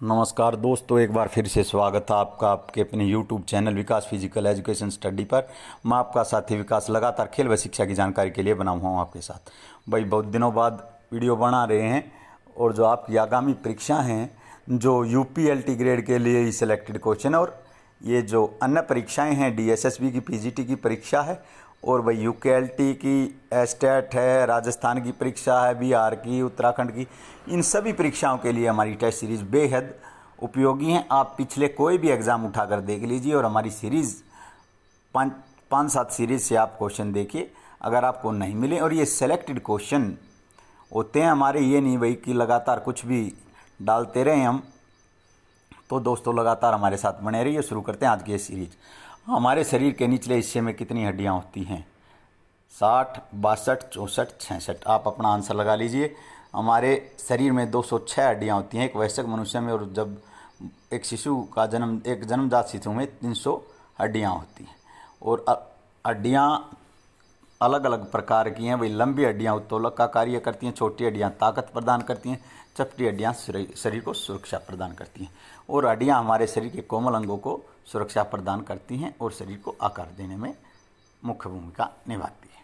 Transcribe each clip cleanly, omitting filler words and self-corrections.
नमस्कार दोस्तों, एक बार फिर से स्वागत है आपका आपके अपने YouTube चैनल विकास फिजिकल एजुकेशन स्टडी पर। मैं आपका साथी विकास लगातार खेल व शिक्षा की जानकारी के लिए बना हुआ हूँ आपके साथ। भाई बहुत दिनों बाद वीडियो बना रहे हैं और जो आपकी आगामी परीक्षा हैं, जो UPLT ग्रेड के लिए ही सिलेक्टेड क्वेश्चन और ये जो अन्य परीक्षाएँ हैं, DSSB की PGT की परीक्षा है और भाई UKLT की स्टेट है, राजस्थान की परीक्षा है, बिहार की, उत्तराखंड की, इन सभी परीक्षाओं के लिए हमारी टेस्ट सीरीज़ बेहद उपयोगी हैं। आप पिछले कोई भी एग्ज़ाम उठाकर देख लीजिए और हमारी सीरीज़ पाँच सात सीरीज़ से आप क्वेश्चन देखिए। अगर आपको नहीं मिले और ये सेलेक्टेड क्वेश्चन होते हैं हमारे, ये नहीं भाई कि लगातार कुछ भी डालते रहें हम। तो दोस्तों लगातार हमारे साथ बने रहिए। शुरू करते हैं आज की ये सीरीज। हमारे शरीर के निचले हिस्से में कितनी हड्डियां होती हैं? 60, 62, 64, 66। आप अपना आंसर लगा लीजिए। हमारे शरीर में 206 हड्डियां होती हैं एक वयस्क मनुष्य में, और जब एक शिशु का एक जन्मजात शिशु में 300 हड्डियां होती हैं। और हड्डियां अलग अलग प्रकार की हैं। भाई लंबी हड्डियां उत्तोलक का कार्य करती हैं, छोटी हड्डियां ताकत प्रदान करती हैं, चपटी हड्डियां शरीर को सुरक्षा प्रदान करती हैं, और हड्डियां हमारे शरीर के कोमल अंगों को सुरक्षा प्रदान करती हैं और शरीर को आकार देने में मुख्य भूमिका निभाती है।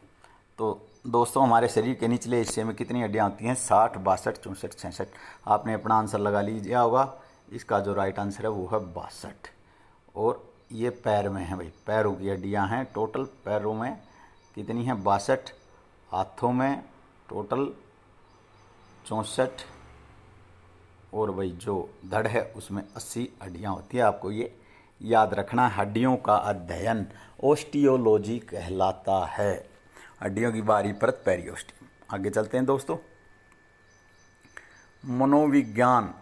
तो दोस्तों हमारे शरीर के निचले हिस्से में कितनी हड्डियां होती हैं? 60, 62, 64, 66। आपने अपना आंसर लगा लीजिए होगा। इसका जो राइट आंसर है वो है 62। और ये पैर में है भाई, पैरों की हड्डियाँ हैं। टोटल पैरों में कितनी हैं? 62। हाथों में टोटल 64। और भाई जो धड़ है उसमें 80 हड्डियाँ होती है। आपको ये याद रखना। हड्डियों का अध्ययन ओस्टियोलॉजी कहलाता है। हड्डियों की बाहरी परत पेरियोस्टियम। आगे चलते हैं दोस्तों। मनोविज्ञान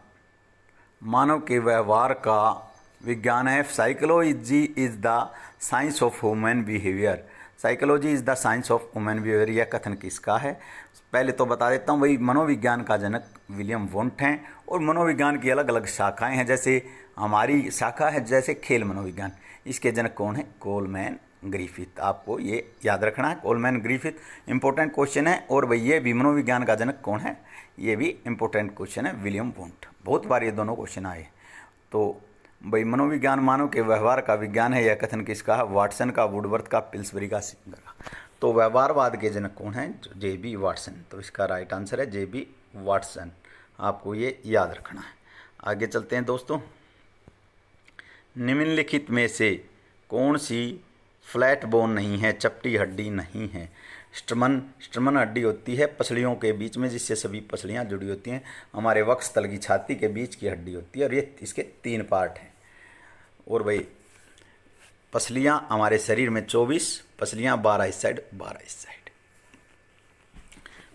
मानव के व्यवहार का विज्ञान है। Psychology is the science of human behaviour. Psychology is the science of human behaviour, यह कथन किसका है? पहले तो बता देता हूँ भाई, मनोविज्ञान का जनक विलियम वुंट हैं। और मनोविज्ञान की अलग अलग शाखाएं हैं। जैसे हमारी शाखा है जैसे खेल मनोविज्ञान, इसके जनक कौन है? Coleman Griffith. आपको ये याद रखना है, कोलमैन ग्रिफिथ। इंपॉर्टेंट क्वेश्चन है। और भाई ये भी मनोविज्ञान का जनक कौन है? ये भी इंपॉर्टेंट क्वेश्चन है, विलियम वुंट। बहुत बार ये दोनों क्वेश्चन आए। तो भाई मनोविज्ञान मानव के व्यवहार का विज्ञान है, यह कथन किसका है? वाटसन का, वुडवर्थ का, पिल्सबरी का, सिंगर का। तो व्यवहारवाद के जनक कौन है? JB Watson. तो इसका राइट आंसर है JB वाटसन। आपको ये याद रखना है। आगे चलते हैं दोस्तों। निम्नलिखित में से कौन सी फ्लैट बोन नहीं है, चपटी हड्डी नहीं है? स्टर्मन हड्डी होती है पसलियों के बीच में, जिससे सभी पसलियां जुड़ी होती हैं। हमारे वक्षस्थल की छाती के बीच की हड्डी होती है और ये इसके 3 पार्ट हैं। और भाई पसलियां हमारे शरीर में 24 पसलियां, 12 इस साइड, 12 इस साइड।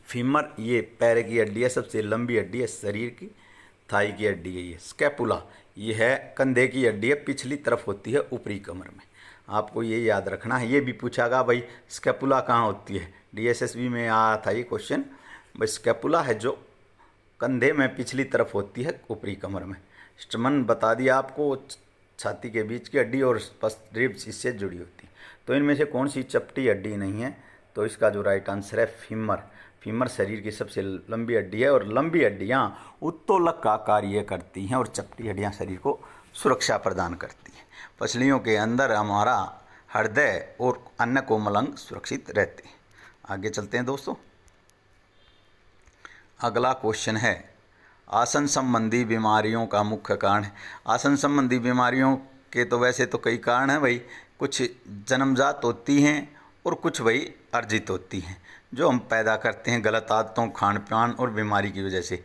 फीमर ये पैर की हड्डी है, सबसे लंबी हड्डी है शरीर की। थाई की हड्डी है ये। स्कैपुला ये है कंधे की हड्डी है, पिछली तरफ होती है ऊपरी कमर में। आपको ये याद रखना है। ये भी पूछागा भाई स्कैपुला कहाँ होती है, DSSB में आया था ये क्वेश्चन। भाई स्कैपुला है जो कंधे में पिछली तरफ होती है ऊपरी कमर में। स्टमन बता दिया आपको, छाती के बीच की हड्डी, और रिब्स इससे जुड़ी होती है। तो इनमें से कौन सी चपटी हड्डी नहीं है? तो इसका जो राइट आंसर है फीमर। फीमर शरीर की सबसे लंबी हड्डी है और लंबी हड्डियाँ उत्तोलक का कार्य करती हैं और चपटी हड्डियाँ शरीर को सुरक्षा प्रदान करती हैं। पसलियों के अंदर हमारा हृदय और अन्य कोमल अंग सुरक्षित रहते हैं। आगे चलते हैं दोस्तों। अगला क्वेश्चन है आसन संबंधी बीमारियों का मुख्य कारण है। आसन संबंधी बीमारियों के तो वैसे तो कई कारण हैं भाई। कुछ जन्मजात होती हैं और कुछ भाई अर्जित होती हैं, जो हम पैदा करते हैं गलत आदतों, खान पान और बीमारी की वजह से।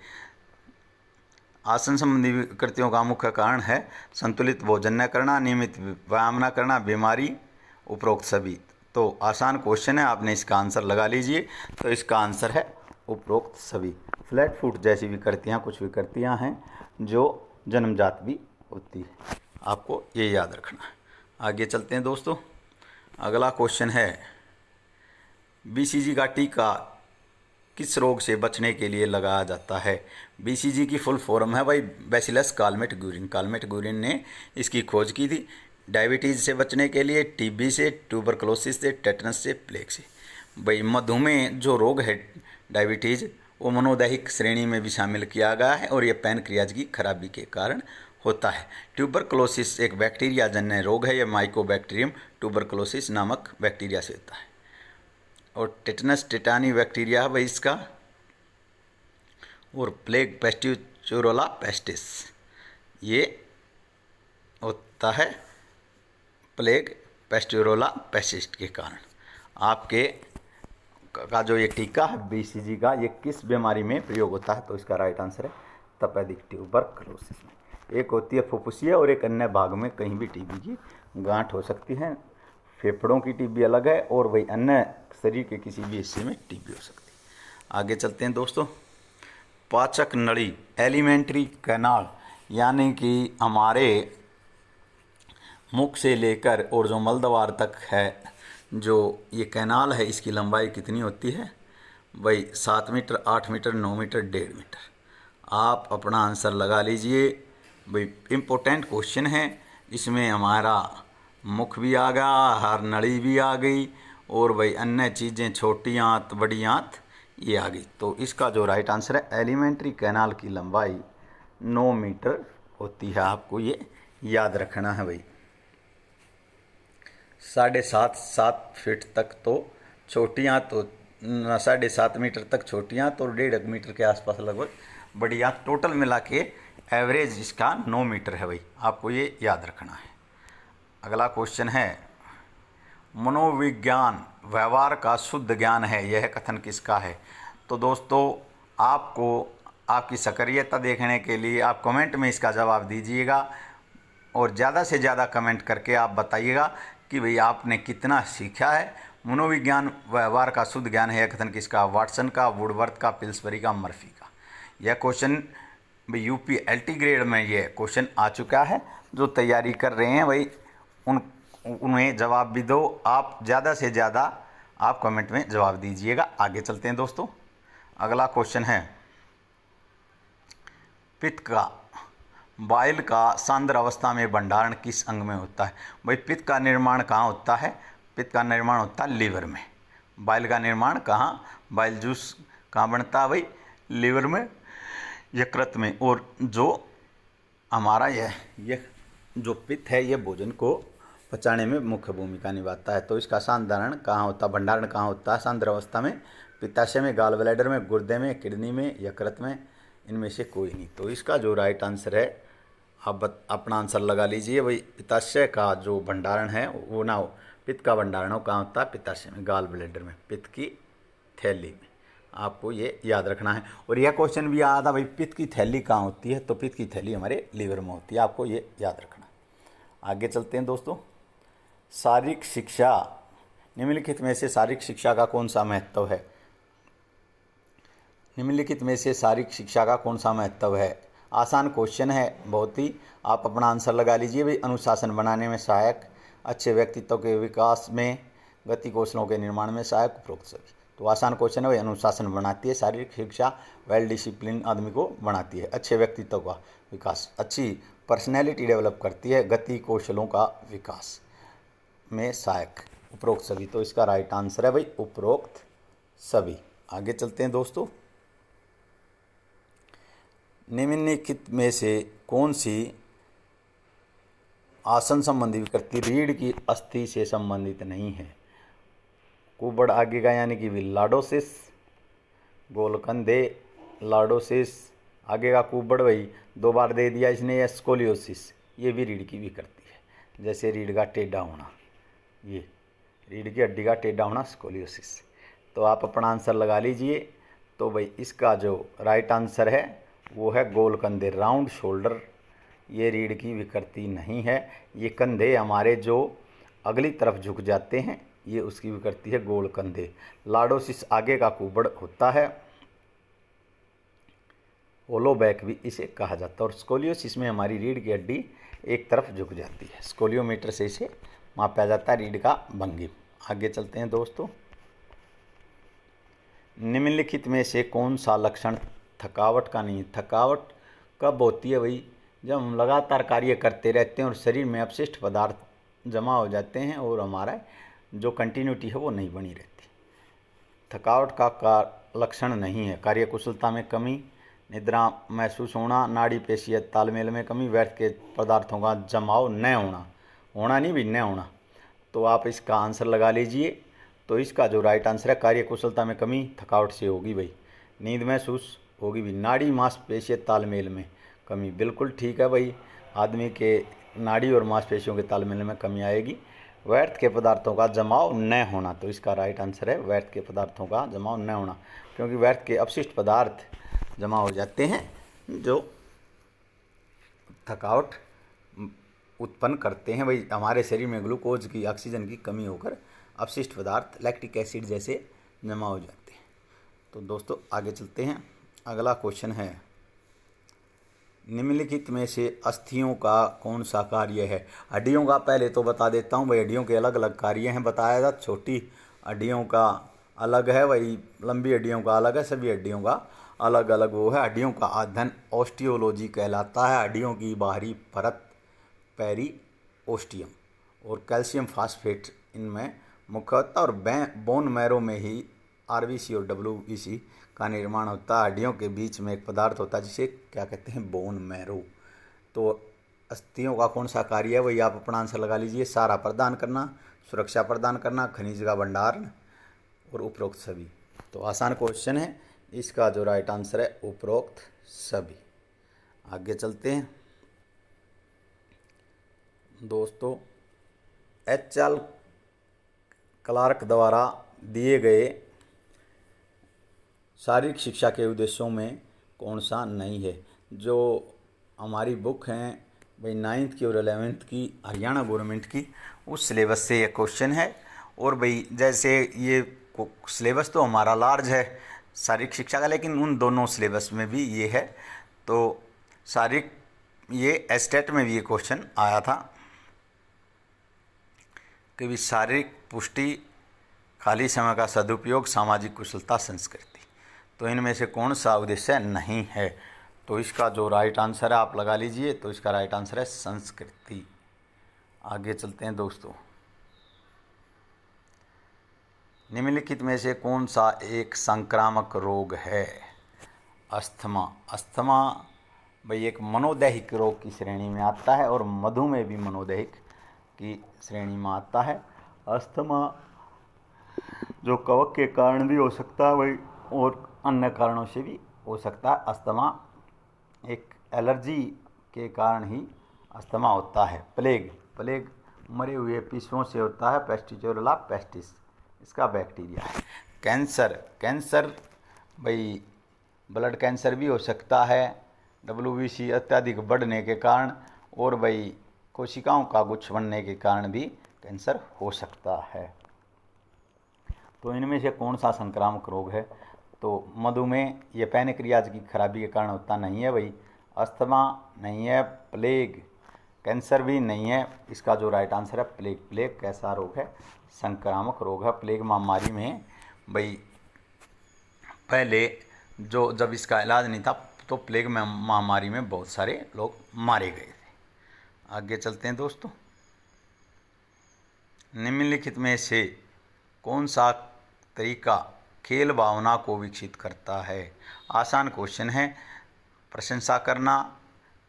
आसन संबंधी विकृतियों का मुख्य कारण है संतुलित भोजन न करना, नियमित व्यायाम न करना, बीमारी, उपरोक्त सभी। तो आसान क्वेश्चन है, आपने इसका आंसर लगा लीजिए। तो इसका आंसर है उपरोक्त सभी। फ्लैट फुट जैसी विकृतियाँ कुछ विकृतियाँ हैं जो जन्मजात भी होती है। आपको ये याद रखना है। आगे चलते हैं दोस्तों। अगला क्वेश्चन है BCG का टीका किस रोग से बचने के लिए लगाया जाता है? BCG की फुल फॉर्म है भाई bacillus Calmette Guérin. Calmette Guérin ने इसकी खोज की थी। डायबिटीज़ से बचने के लिए, TB से, ट्यूबरकुलोसिस से, टेटनस से, प्लेग से। भाई मधुमेह जो रोग है डायबिटीज़, वो मनोदैहिक श्रेणी में भी शामिल किया गया है और ये पैनक्रियाज की खराबी के कारण होता है। ट्यूबरकुलोसिस एक बैक्टीरिया जन्य रोग है। यह माइकोबैक्टीरियम ट्यूबरकुलोसिस नामक बैक्टीरिया से होता है। और टेटनस टेटानी बैक्टीरिया है भाई इसका। और प्लेग पेस्टिचुरोला पेस्टिस ये होता है प्लेग पेस्टिचुरोला पेस्टिस के कारण। आपके का जो ये टीका है BCG का, ये किस बीमारी में प्रयोग होता है? तो इसका राइट आंसर है तपेदिक ट्यूबरकुलोसिस में। एक होती है फुफ्फुसिया और एक अन्य भाग में कहीं भी टीबी की गांठ हो सकती है। फेफड़ों की टीबी अलग है और वही अन्य शरीर के किसी भी हिस्से में टीबी हो सकती है। आगे चलते हैं दोस्तों। पाचक नली एलिमेंट्री कैनाल यानी कि हमारे मुख से लेकर और जो मलद्वार तक है जो ये कैनाल है, इसकी लंबाई कितनी होती है भाई? 7 मीटर, 8 मीटर, 9 मीटर, 1.5 मीटर। आप अपना आंसर लगा लीजिए भाई। इम्पोर्टेंट क्वेश्चन है। इसमें हमारा मुख भी आ गया, हर नली भी आ गई और भाई अन्य चीज़ें छोटी आंत बड़ी आंत ये आ गई। तो इसका जो राइट आंसर है एलिमेंट्री कैनाल की लंबाई 9 मीटर होती है। आपको ये याद रखना है भाई। 7.5 फीट तक तो छोटी आंत, तो 7.5 मीटर तक छोटी आंत और 1.5 मीटर के आसपास लगभग बड़ी आंत। टोटल मिला के एवरेज इसका 9 मीटर है भाई। आपको ये याद रखना है। अगला क्वेश्चन है मनोविज्ञान व्यवहार का शुद्ध ज्ञान है, यह कथन किसका है? तो दोस्तों आपको आपकी सक्रियता देखने के लिए आप कमेंट में इसका जवाब दीजिएगा और ज़्यादा से ज़्यादा कमेंट करके आप बताइएगा कि भाई आपने कितना सीखा है। मनोविज्ञान व्यवहार का शुद्ध ज्ञान है, यह कथन किसका? वाटसन का, वुडवर्थ का, पिल्सबरी का, मर्फी का। यह क्वेश्चन भाई UP LT ग्रेड में ये क्वेश्चन आ चुका है। जो तैयारी कर रहे हैं भाई उन्हें जवाब भी दो। आप ज़्यादा से ज़्यादा आप कमेंट में जवाब दीजिएगा। आगे चलते हैं दोस्तों। अगला क्वेश्चन है पित्त का बाइल का सांद्र अवस्था में भंडारण किस अंग में होता है? भाई पित्त का निर्माण कहाँ होता है? पित्त का निर्माण होता है लीवर में। बाइल का निर्माण कहाँ? बाइल जूस कहाँ बनता है भाई? लीवर में, यकृत में। और जो हमारा यह जो पित्त है ये भोजन को पचाने में मुख्य भूमिका निभाता है। तो इसका सांद्रण कहाँ होता है, भंडारण कहाँ होता है सांद्र अवस्था में? पित्ताशय में, गाल ब्लैडर में, गुर्दे में, किडनी में, यकृत में, इनमें से कोई नहीं। तो इसका जो राइट आंसर है आप अपना आंसर लगा लीजिए भाई। पित्ताशय का जो भंडारण है वो ना हो, पित्त का भंडारण हो कहाँ होता है? पित्ताशय में, गाल ब्लैडर में, पित्त की थैली में। आपको ये याद रखना है। और यह क्वेश्चन भी आया था भाई पित्त की थैली कहाँ होती है? तो पित्त की थैली हमारे लीवर में होती है। आपको ये याद रखना है। आगे चलते हैं दोस्तों। शारीरिक शिक्षा, निम्नलिखित में से शारीरिक शिक्षा का कौन सा महत्व है? निम्नलिखित में से शारीरिक शिक्षा का कौन सा महत्व है? आसान क्वेश्चन है बहुत ही। आप अपना आंसर लगा लीजिए भाई। अनुशासन बनाने में सहायक, अच्छे व्यक्तित्व के विकास में, गति कौशलों के निर्माण में सहायक, उपरोक्त सभी। तो आसान क्वेश्चन है भाई। अनुशासन बनाती है शारीरिक शिक्षा, वेल डिसिप्लिन आदमी को बनाती है, अच्छे व्यक्तित्व का विकास, अच्छी पर्सनैलिटी डेवलप करती है, गति कौशलों का विकास में सहायक, उपरोक्त सभी। तो इसका राइट आंसर है भाई उपरोक्त सभी। आगे चलते हैं दोस्तों। निम्नलिखित में से कौन सी आसन संबंधी विकृति रीढ़ की अस्थि से संबंधित नहीं है? कुबड़ आगे का यानी कि लाडोसिस, गोलकंधे, लाडोसिस, आगे का कुबड़ भाई 2 बार दे दिया इसने, या स्कोलियोसिस, ये भी रीढ़ की विकृति है। जैसे रीढ़ का टेढ़ा होना, ये रीढ़ की हड्डी का टेढ़ा होना स्कोलियोसिस। तो आप अपना आंसर लगा लीजिए। तो भाई इसका जो राइट आंसर है वो है गोल कंधे, राउंड शोल्डर। ये रीढ़ की विकृति नहीं है। ये कंधे हमारे जो अगली तरफ झुक जाते हैं ये उसकी विकृति है गोल कंधे। लाडोसिस आगे का कुबड़ होता है, होलो बैक भी इसे कहा जाता है। और स्कोलियोसिस में हमारी रीढ़ की हड्डी एक तरफ झुक जाती है। स्कोलियोमीटर से इसे मापा जाता है रीढ़ का भंगिम। आगे चलते हैं दोस्तों। निम्नलिखित में से कौन सा लक्षण थकावट का नहीं? थकावट कब होती है भाई? जब हम लगातार कार्य करते रहते हैं और शरीर में अपशिष्ट पदार्थ जमा हो जाते हैं और हमारा जो कंटिन्यूटी है वो नहीं बनी रहती। थकावट का लक्षण नहीं है। कार्यकुशलता में कमी, निद्रा महसूस होना, नाड़ी पेशीय तालमेल में कमी, व्यर्थ के पदार्थों का जमाव न होना, होना नहीं भी न होना। तो आप इसका आंसर लगा लीजिए। तो इसका जो राइट आंसर है, कार्यकुशलता में कमी थकावट से होगी भाई, नींद महसूस होगी भी, नाड़ी मांसपेशीय तालमेल में कमी, बिल्कुल ठीक है भाई, आदमी के नाड़ी और मांसपेशियों के तालमेल में कमी आएगी। व्यर्थ के पदार्थों का जमाव न होना, तो इसका राइट आंसर है व्यर्थ के पदार्थों का जमाव न होना, क्योंकि व्यर्थ के अपशिष्ट पदार्थ जमा हो जाते हैं जो थकावट उत्पन्न करते हैं भाई। हमारे शरीर में ग्लूकोज की, ऑक्सीजन की कमी होकर अपशिष्ट पदार्थ लैक्टिक एसिड जैसे जमा हो जाते हैं। तो दोस्तों आगे चलते हैं। अगला क्वेश्चन है, निम्नलिखित में से अस्थियों का कौन सा कार्य है? हड्डियों का पहले तो बता देता हूँ भाई, हड्डियों के अलग अलग कार्य हैं बताया था। छोटी हड्डियों का अलग है भाई, लंबी हड्डियों का अलग है, सभी हड्डियों का अलग अलग वो है। हड्डियों का अध्ययन ऑस्टियोलॉजी कहलाता है। हड्डियों की बाहरी परत पेरिओस्टियम और कैल्शियम फास्फेट इनमें मुख्य होता है, और बोन मैरो में ही आरबीसी और डब्ल्यूबीसी का निर्माण होता है। हड्डियों के बीच में एक पदार्थ होता है जिसे क्या कहते हैं, बोन मैरो। तो अस्थियों का कौन सा कार्य है, वही आप अपना आंसर लगा लीजिए। सहारा प्रदान करना, सुरक्षा प्रदान करना, खनिज का भंडारण और उपरोक्त सभी। तो आसान क्वेश्चन है, इसका जो राइट आंसर है उपरोक्त सभी। आगे चलते हैं दोस्तों। एच.एल. क्लार्क द्वारा दिए गए शारीरिक शिक्षा के उद्देश्यों में कौन सा नहीं है? जो हमारी बुक हैं भाई 9th की और 11th की हरियाणा गवर्नमेंट की, उस सिलेबस से ये क्वेश्चन है। और भाई जैसे ये सिलेबस तो हमारा लार्ज है शारीरिक शिक्षा का, लेकिन उन दोनों सिलेबस में भी ये है। तो शारीरिक, ये एस्टेट में भी ये क्वेश्चन आया था कि भी शारीरिक पुष्टि, खाली समय का सदुपयोग, सामाजिक कुशलता, संस्कृति। तो इनमें से कौन सा उद्देश्य नहीं है? तो इसका जो राइट आंसर है आप लगा लीजिए। तो इसका राइट आंसर है संस्कृति। आगे चलते हैं दोस्तों। निम्नलिखित में से कौन सा एक संक्रामक रोग है? अस्थमा। अस्थमा भाई एक मनोदैहिक रोग की श्रेणी में आता है, और मधुमेह भी मनोदैहिक की श्रेणी में आता है। अस्थमा जो कवक के कारण भी हो सकता है भाई, और अन्य कारणों से भी हो सकता है। अस्थमा एक एलर्जी के कारण ही अस्थमा होता है। प्लेग मरे हुए पशुओं से होता है, पेस्टिचोरेला पेस्टिस इसका बैक्टीरिया है। कैंसर भाई ब्लड कैंसर भी हो सकता है, डब्ल्यूबीसी अत्यधिक बढ़ने के कारण, और भाई कोशिकाओं का गुच्छ बनने के कारण भी कैंसर हो सकता है। तो इनमें से कौन सा संक्रामक रोग है? तो मधुमेह ये पैनक्रियाज की खराबी के कारण होता नहीं है भाई। अस्थमा नहीं है, प्लेग, कैंसर भी नहीं है। इसका जो राइट आंसर है प्लेग कैसा रोग है? संक्रामक रोग है। प्लेग महामारी में भाई पहले जब इसका इलाज नहीं था, तो प्लेग महामारी में बहुत सारे लोग मारे गए थे। आगे चलते हैं दोस्तों। निम्नलिखित में से कौन सा तरीका खेल भावना को विकसित करता है? आसान क्वेश्चन है। प्रशंसा करना,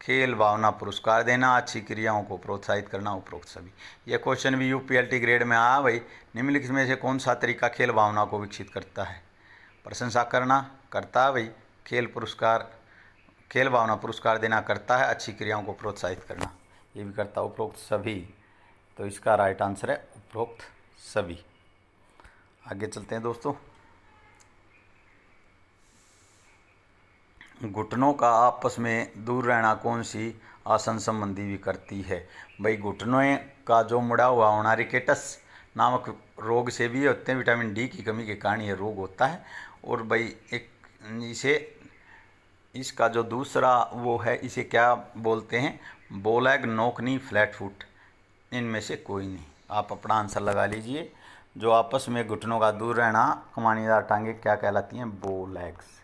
खेल भावना पुरस्कार देना, अच्छी क्रियाओं को प्रोत्साहित करना, उपरोक्त सभी। यह क्वेश्चन भी यूपीएलटी ग्रेड में आया भाई। निम्नलिखित में से कौन सा तरीका खेल भावना को विकसित करता है? प्रशंसा करना करता है भाई, खेल भावना पुरस्कार देना करता है, अच्छी क्रियाओं को प्रोत्साहित करना ये भी करता है, उपरोक्त सभी। तो इसका राइट आंसर है उपरोक्त सभी। आगे चलते हैं दोस्तों। घुटनों का आपस में दूर रहना कौन सी आसन संबंधी भी करती है? भाई घुटनों का जो मुड़ा हुआ होना रिकेटस नामक रोग से भी होते हैं। विटामिन डी की कमी के कारण ये रोग होता है। और भाई इसका जो दूसरा वो है, इसे क्या बोलते हैं? बोलैग, नोकनी, फ्लैट फुट, इनमें से कोई नहीं। आप अपना आंसर लगा लीजिए। जो आपस में घुटनों का दूर रहना, कमानीदार टांगे क्या कहलाती हैं? बोलैग्स।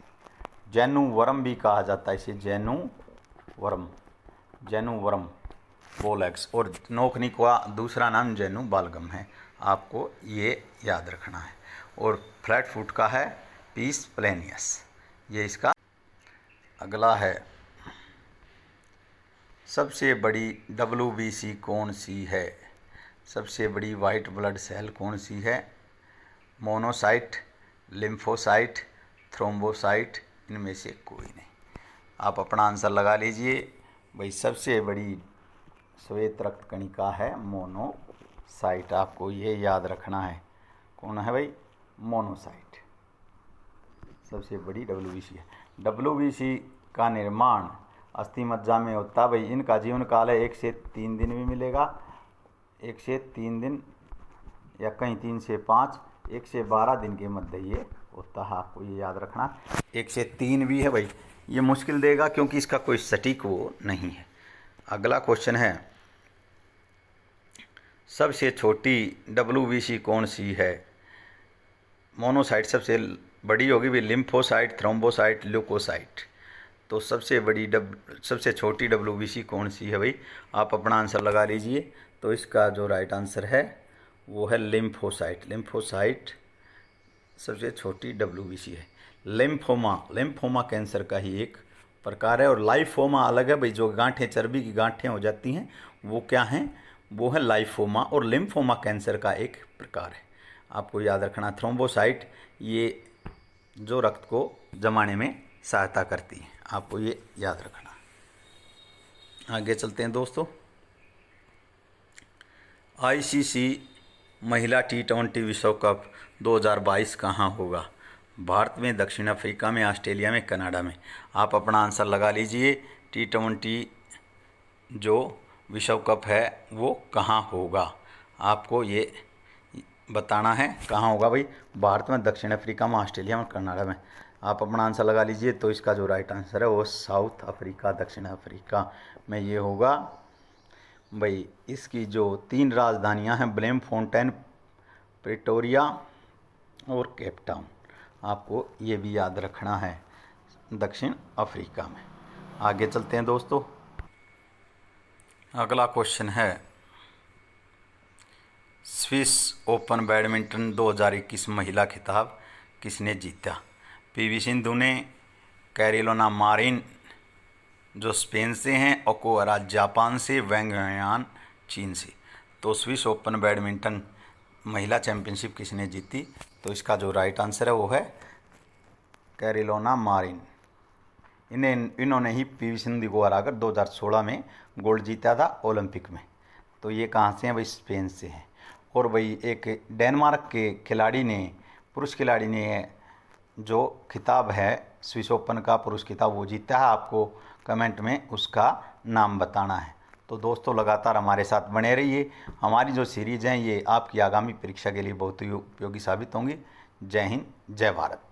जैनु वर्म भी कहा जाता है इसे, जैनु वर्म बोलैग्स। और नोकनी का दूसरा नाम जैनु बालगम है। आपको ये याद रखना है। और फ्लैट फुट का है पीस प्लेनियस, ये इसका। अगला है सबसे बड़ी WBC कौन सी है? सबसे बड़ी वाइट ब्लड सेल कौन सी है? मोनोसाइट, लिम्फोसाइट, थ्रोम्बोसाइट, इनमें से कोई नहीं। आप अपना आंसर लगा लीजिए। भाई सबसे बड़ी श्वेत रक्त कणिका है मोनोसाइट, आपको ये याद रखना है। कौन है भाई? मोनोसाइट सबसे बड़ी WBC है। WBC का निर्माण अस्थि मज्जा में होता है। भाई इनका जीवन काल है 1 से 3 दिन भी मिलेगा, 1 से 3 दिन या कहीं 3 से 5, 1 से 12 दिन के मध्य ये होता है, आपको ये याद रखना। 1 से 3 भी है भाई, ये मुश्किल देगा क्योंकि इसका कोई सटीक वो नहीं है। अगला क्वेश्चन है सबसे छोटी WBC कौन सी है? मोनोसाइट सबसे बड़ी होगी भाई, लिम्फोसाइट, थ्रोम्बोसाइट, ल्यूकोसाइट। तो सबसे छोटी WBC कौन सी है भाई? आप अपना आंसर लगा लीजिए। तो इसका जो राइट आंसर है वो है लिम्फोसाइट। लिम्फोसाइट सबसे छोटी WBC है। लिम्फोमा कैंसर का ही एक प्रकार है, और लाइफोमा अलग है भाई। जो गांठें, चर्बी की गांठें हो जाती हैं वो क्या हैं? वो है लाइफोमा, और लिम्फोमा कैंसर का एक प्रकार है, आपको याद रखना। थ्रोम्बोसाइट ये जो रक्त को जमाने में सहायता करती है, आपको ये याद रखना। आगे चलते हैं दोस्तों। ICC महिला T20 विश्व कप 2022 कहाँ होगा? भारत में, दक्षिण अफ्रीका में, ऑस्ट्रेलिया में, कनाडा में। आप अपना आंसर लगा लीजिए। T20 जो विश्व कप है वो कहाँ होगा, आपको ये बताना है कहाँ होगा भाई। भारत में, दक्षिण अफ्रीका में, ऑस्ट्रेलिया में, कनाडा में। आप अपना आंसर लगा लीजिए। तो इसका जो राइट आंसर है वो साउथ अफ्रीका, दक्षिण अफ्रीका में ये होगा भाई। इसकी जो 3 राजधानियां हैं, ब्लेमफोंटेन, प्रिटोरिया और केप टाउन, आपको ये भी याद रखना है, दक्षिण अफ्रीका में। आगे चलते हैं दोस्तों। अगला क्वेश्चन है स्विस ओपन बैडमिंटन 2021 महिला खिताब किसने जीता? PV सिंधु ने, कैरोलिना मारिन जो स्पेन से हैं, ओकुहरा जापान से, वैंग यान चीन से। तो स्विस ओपन बैडमिंटन महिला चैंपियनशिप किसने जीती? तो इसका जो राइट आंसर है वो है कैरोलिना मारिन। इन्होंने ही PV सिंधु को हराकर 2016 में गोल्ड जीता था ओलंपिक में। तो ये कहाँ से हैं भाई? स्पेन से हैं। और भाई एक डेनमार्क के खिलाड़ी ने, पुरुष खिलाड़ी ने जो खिताब है स्विस ओपन का पुरुष खिताब वो जीता है। आपको कमेंट में उसका नाम बताना है। तो दोस्तों लगातार हमारे साथ बने रहिए। हमारी जो सीरीज़ हैं ये आपकी आगामी परीक्षा के लिए बहुत ही उपयोगी साबित होंगी। जय हिंद, जय भारत।